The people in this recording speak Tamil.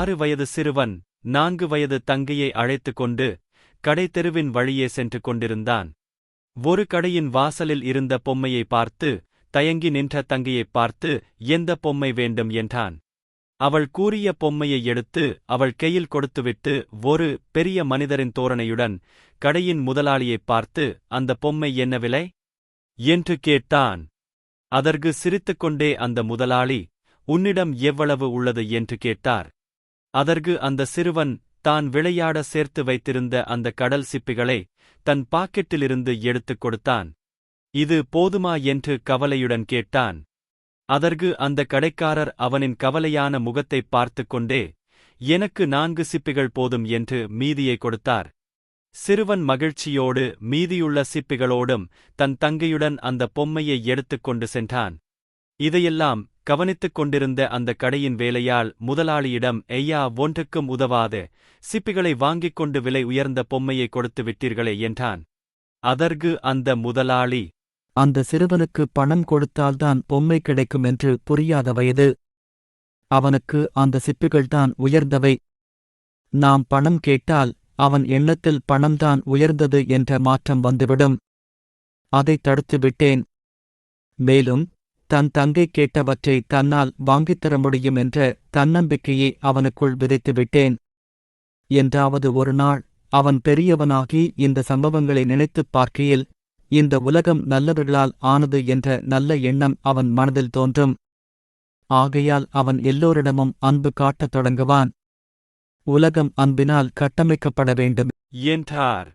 6 வயது சிறுவன் 4 வயது தங்கையை அழைத்துக் கொண்டு கடைத்தெருவின் வழியே சென்று கொண்டிருந்தான். ஒரு கடையின் வாசலில் இருந்த பொம்மையை பார்த்து தயங்கி நின்ற தங்கையைப் பார்த்து எந்த பொம்மை வேண்டும் என்றான். அவள் கூறிய பொம்மையை எடுத்து அவள் கையில் கொடுத்துவிட்டு ஒரு பெரிய மனிதரின் தோரணையுடன் கடையின் முதலாளியைப் பார்த்து அந்த பொம்மை என்ன விலை என்று கேட்டான். அதற்கு சிரித்துக்கொண்டே அந்த முதலாளி, உன்னிடம் எவ்வளவு உள்ளது என்று கேட்டார். அதற்கு அந்த சிறுவன் தான் விளையாட சேர்த்து வைத்திருந்த அந்த கடல் சிப்பிகளை தன் பாக்கெட்டிலிருந்து எடுத்துக் கொடுத்தான். இது போதுமா என்று கவலையுடன் கேட்டான். அதற்கு அந்த கடைக்காரர் அவனின் கவலையான முகத்தைப் பார்த்துக் கொண்டே, எனக்கு 4 சிப்பிகள் போதும் என்று மீதியை கொடுத்தார். சிறுவன் மகிழ்ச்சியோடு மீதியுள்ள சிப்பிகளோடும் தன் தங்கையுடன் அந்த பொம்மையை எடுத்துக் கொண்டு சென்றான். இதையெல்லாம் கவனித்துக் கொண்டிருந்த அந்த கடையின் வேலையாள் முதலாளியிடம், ஐயா, ஒன்றுக்கும் உதவாத சிப்பிகளை வாங்கிக் கொண்டு விலை உயர்ந்த பொம்மையை கொடுத்து விட்டீர்களே என்றான். அதற்கு அந்த முதலாளி, அந்த சிறுவனுக்கு பணம் கொடுத்தால்தான் பொம்மை கிடைக்கும் என்று புரியாத வயது. அவனுக்கு அந்த சிப்பிகள்தான் உயர்ந்தவை. நாம் பணம் கேட்டால் அவன் எண்ணத்தில் பணம்தான் உயர்ந்தது என்ற மாற்றம் வந்துவிடும். அதைத் தடுத்துவிட்டேன். மேலும் தன் தங்கை கேட்டவற்றை தன்னால் வாங்கித்தர முடியும் என்ற தன்னம்பிக்கையை அவனுக்குள் விதைத்துவிட்டேன். என்றாவது ஒரு நாள் அவன் பெரியவனாகி இந்த சம்பவங்களை நினைத்துப் பார்க்கையில் இந்த உலகம் நல்லவர்களால் ஆனது என்ற நல்ல எண்ணம் அவன் மனதில் தோன்றும். ஆகையால் அவன் எல்லோரிடமும் அன்பு காட்டத் தொடங்குவான். உலகம் அன்பினால் கட்டமைக்கப்பட வேண்டும் என்றார்.